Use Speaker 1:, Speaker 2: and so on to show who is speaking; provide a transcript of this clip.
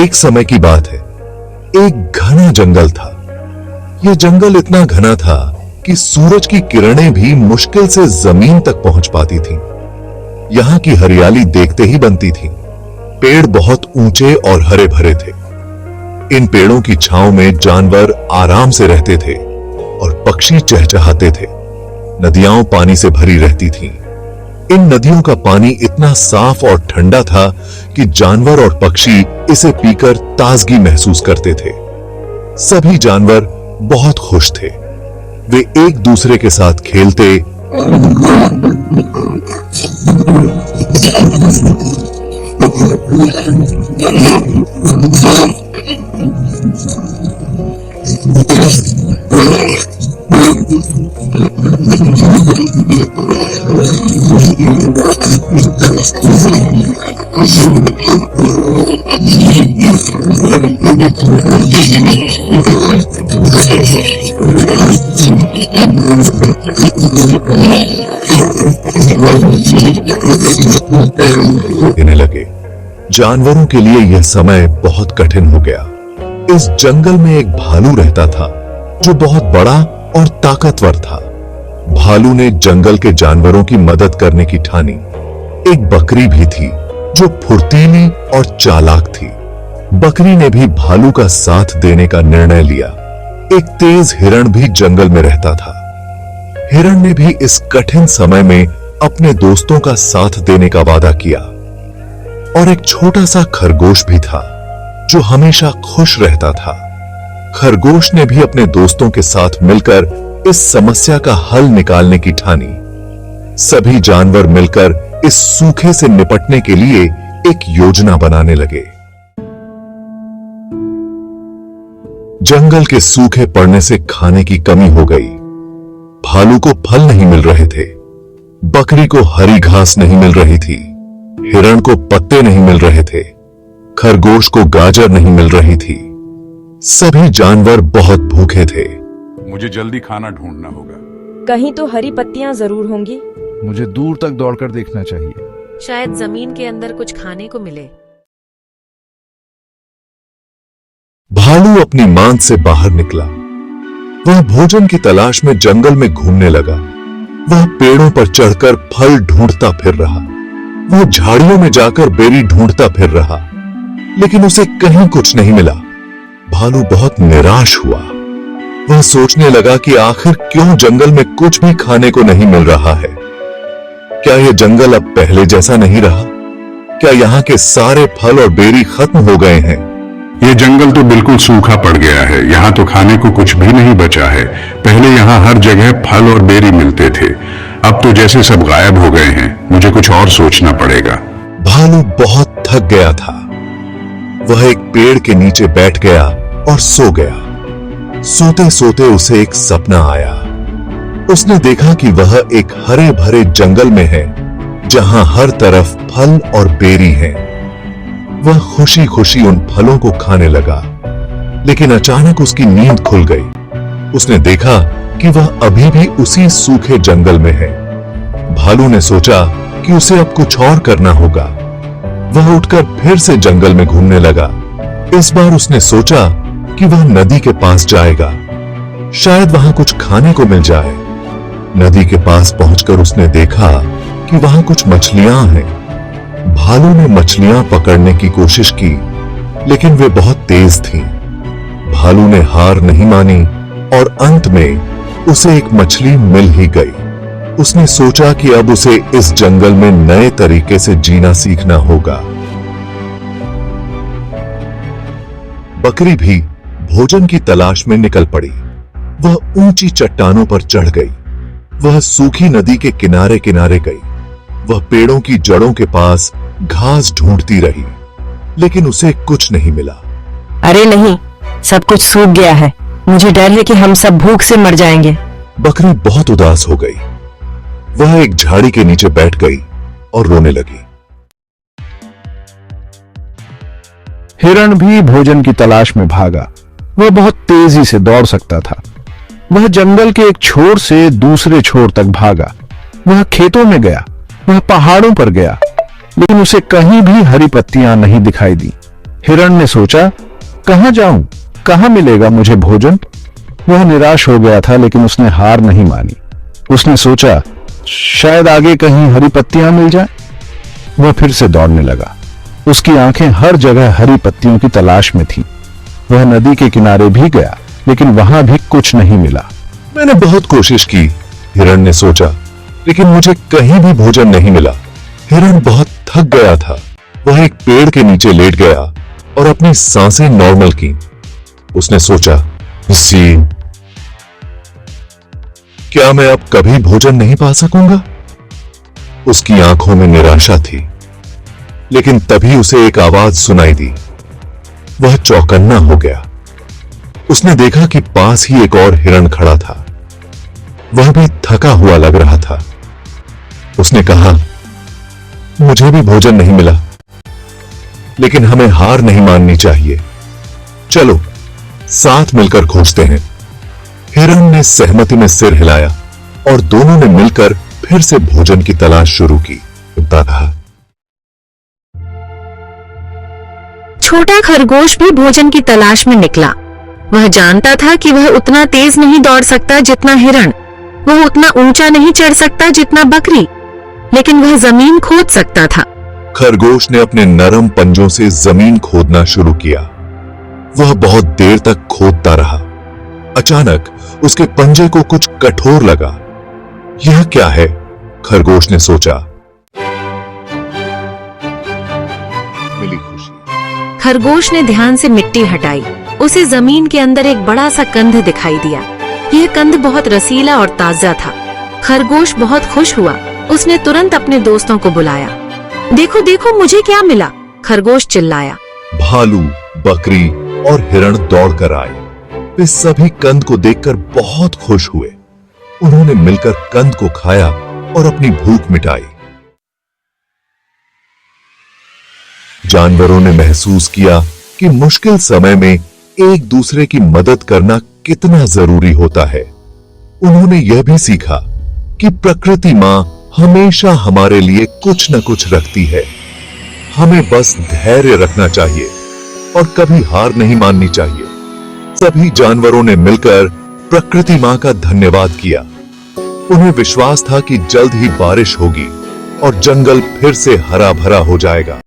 Speaker 1: एक समय की बात है, एक घना जंगल था। यह जंगल इतना घना था कि सूरज की किरणें भी मुश्किल से जमीन तक पहुंच पाती थीं। यहां की हरियाली देखते ही बनती थी। पेड़ बहुत ऊंचे और हरे भरे थे। इन पेड़ों की छांव में जानवर आराम से रहते थे और पक्षी चहचहाते थे। नदियां पानी से भरी रहती थीं। इन नदियों का पानी इतना साफ और ठंडा था कि जानवर और पक्षी इसे पीकर ताजगी महसूस करते थे। सभी जानवर बहुत खुश थे। वे एक दूसरे के साथ खेलते देने लगे। जानवरों के लिए यह समय बहुत कठिन हो गया। इस जंगल में एक भालू रहता था जो बहुत बड़ा और ताकतवर था। भालू ने जंगल के जानवरों की मदद करने की ठानी। एक बकरी भी थी जो फुर्तीली और चालाक थी। बकरी ने भी भालू का साथ देने का निर्णय लिया। एक तेज हिरण भी जंगल में रहता था। हिरण ने भी इस कठिन समय में अपने दोस्तों का साथ देने का वादा किया। और एक छोटा सा खरगोश भी था जो हमेशा खुश रहता था। खरगोश ने भी अपने दोस्तों के साथ मिलकर इस समस्या का हल निकालने की ठानी। सभी जानवर मिलकर इस सूखे से निपटने के लिए एक योजना बनाने लगे। जंगल के सूखे पड़ने से खाने की कमी हो गई। भालू को फल नहीं मिल रहे थे। बकरी को हरी घास नहीं मिल रही थी। हिरण को पत्ते नहीं मिल रहे थे। खरगोश को गाजर नहीं मिल रही थी। सभी जानवर बहुत भूखे थे।
Speaker 2: मुझे जल्दी खाना ढूंढना होगा।
Speaker 3: कहीं तो हरी पत्तियां जरूर होंगी।
Speaker 4: मुझे दूर तक दौड़कर देखना चाहिए।
Speaker 5: शायद जमीन के अंदर कुछ खाने को मिले।
Speaker 1: भालू अपनी मांद से बाहर निकला। वह भोजन की तलाश में जंगल में घूमने लगा। वह पेड़ों पर चढ़कर फल ढूंढता फिर रहा। वह झाड़ियों में जाकर बेरी ढूंढता फिर रहा, लेकिन उसे कहीं कुछ नहीं मिला। भालू बहुत निराश हुआ। वह सोचने लगा कि आखिर क्यों जंगल में कुछ भी खाने को नहीं मिल रहा है। क्या यह जंगल अब पहले जैसा नहीं रहा? क्या यहाँ के सारे फल और बेरी खत्म हो गए हैं?
Speaker 2: ये जंगल तो बिल्कुल सूखा पड़ गया है। यहाँ तो खाने को कुछ भी नहीं बचा है। पहले यहाँ हर जगह फल और बेरी मिलते थे। अब तो जैसे सब गायब हो गए हैं। मुझे कुछ और सोचना पड़ेगा।
Speaker 1: भालू बहुत थक गया था। वह एक पेड़ के नीचे बैठ गया और सो गया। सोते सोते उसे एक सपना आया। उसने देखा कि वह एक हरे भरे जंगल में है जहां हर तरफ फल और बेरी है। वह खुशी खुशी उन फलों को खाने लगा, लेकिन अचानक उसकी नींद खुल गई। उसने देखा कि वह अभी भी उसी सूखे जंगल में है। भालू ने सोचा कि उसे अब कुछ और करना होगा। वह उठकर फिर से जंगल में घूमने लगा। इस बार उसने सोचा कि वह नदी के पास जाएगा। शायद वहां कुछ खाने को मिल जाए। नदी के पास पहुंचकर उसने देखा कि वहां कुछ मछलियां हैं। भालू ने मछलियां पकड़ने की कोशिश की, लेकिन वे बहुत तेज थीं। भालू ने हार नहीं मानी और अंत में उसे एक मछली मिल ही गई। उसने सोचा कि अब उसे इस जंगल में नए तरीके से जीना सीखना होगा। बकरी भी भोजन की तलाश में निकल पड़ी। वह ऊंची चट्टानों पर चढ़ गई। वह सूखी नदी के किनारे किनारे गई। वह पेड़ों की जड़ों के पास घास ढूंढती रही, लेकिन उसे कुछ नहीं मिला।
Speaker 6: अरे नहीं, सब कुछ सूख गया है। मुझे डर है कि हम सब भूख से मर जाएंगे।
Speaker 1: बकरी बहुत उदास हो गई। वह एक झाड़ी के नीचे बैठ गई और रोने लगी।
Speaker 4: हिरण भी भोजन की तलाश में भागा। वह बहुत तेजी से दौड़ सकता था। वह जंगल के एक छोर से दूसरे छोर तक भागा। वह खेतों में गया, वह पहाड़ों पर गया, लेकिन उसे कहीं भी हरी पत्तियां नहीं दिखाई दी। हिरण ने सोचा, कहां जाऊं, कहां मिलेगा मुझे भोजन। वह निराश हो गया था, लेकिन उसने हार नहीं मानी। उसने सोचा, शायद आगे कहीं हरी पत्तियां मिल जाए। वह फिर से दौड़ने लगा। उसकी आंखें हर जगह हरी पत्तियों की तलाश में थीं। वह नदी के किनारे भी गया, लेकिन वहां भी कुछ नहीं मिला।
Speaker 1: मैंने बहुत कोशिश की, हिरण ने सोचा, लेकिन मुझे कहीं भी भोजन नहीं मिला। हिरण बहुत थक गया था। वह एक पेड़ के नीचे लेट गया और अपनी सांसें नॉर्मल की। उसने सोचा, जी, क्या मैं अब कभी भोजन नहीं पा सकूंगा? उसकी आंखों में निराशा थी, लेकिन तभी उसे एक आवाज सुनाई दी। वह चौकन्ना हो गया। उसने देखा कि पास ही एक और हिरण खड़ा था। वह भी थका हुआ लग रहा था। उसने कहा, मुझे भी भोजन नहीं मिला, लेकिन हमें हार नहीं माननी चाहिए। चलो साथ मिलकर खोजते हैं। हिरण ने सहमति में सिर हिलाया और दोनों ने मिलकर फिर से भोजन की तलाश शुरू की। कहा,
Speaker 5: छोटा खरगोश भी भोजन की तलाश में निकला। वह जानता था कि वह उतना तेज नहीं दौड़ सकता जितना हिरण, वह उतना ऊंचा नहीं चढ़ सकता जितना बकरी, लेकिन वह जमीन खोद सकता था।
Speaker 1: खरगोश ने अपने नरम पंजों से जमीन खोदना शुरू किया। वह बहुत देर तक खोदता रहा। अचानक उसके पंजे को कुछ कठोर लगा। यह क्या है? खरगोश ने सोचा। मिली खुशी।
Speaker 5: खरगोश ने ध्यान से मिट्टी हटाई। उसे जमीन के अंदर एक बड़ा सा कंद दिखाई दिया। यह कंद बहुत रसीला और ताजा था। खरगोश बहुत खुश हुआ। उसने तुरंत अपने दोस्तों को बुलाया। देखो देखो, मुझे क्या मिला, खरगोश चिल्लाया।
Speaker 1: भालू, बकरी और हिरण दौड़कर आए। वे सभी कंद को देखकर बहुत खुश हुए। उन्होंने मिलकर कंद को खाया और अपनी भूख मिटाई। जानवरों ने महसूस किया कि मुश्किल समय में एक दूसरे की मदद करना कितना जरूरी होता है। उन्होंने यह भी सीखा कि प्रकृति मां हमेशा हमारे लिए कुछ न कुछ रखती है। हमें बस धैर्य रखना चाहिए और कभी हार नहीं माननी चाहिए। सभी जानवरों ने मिलकर प्रकृति मां का धन्यवाद किया। उन्हें विश्वास था कि जल्द ही बारिश होगी और जंगल फिर से हरा भरा हो जाएगा।